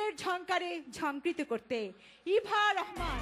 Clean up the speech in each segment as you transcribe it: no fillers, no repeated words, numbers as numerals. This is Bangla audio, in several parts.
গানের ঝংকারে ঝংকৃত করতে ইভা রহমান।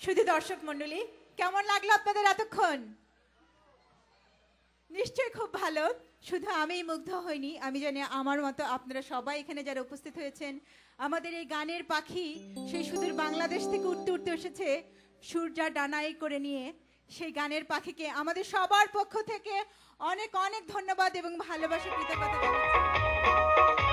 শুধু দর্শক মণ্ডলী, কেমন লাগলো আপনাদের এতক্ষণ? নিশ্চয়ই খুব ভালো। শুধু আমিই মুগ্ধ হইনি, আমি জানি আমার মতো আপনারা সবাই এখানে যারা উপস্থিত হয়েছেন, আমাদের এই গানের পাখি সেই সুদূর বাংলাদেশ থেকে উঠতে উঠতে এসেছে সূর্যা ডানায় করে নিয়ে। সেই গানের পাখিকে আমাদের সবার পক্ষ থেকে অনেক অনেক ধন্যবাদ এবং ভালোবাসা কৃতজ্ঞতা জানাচ্ছি।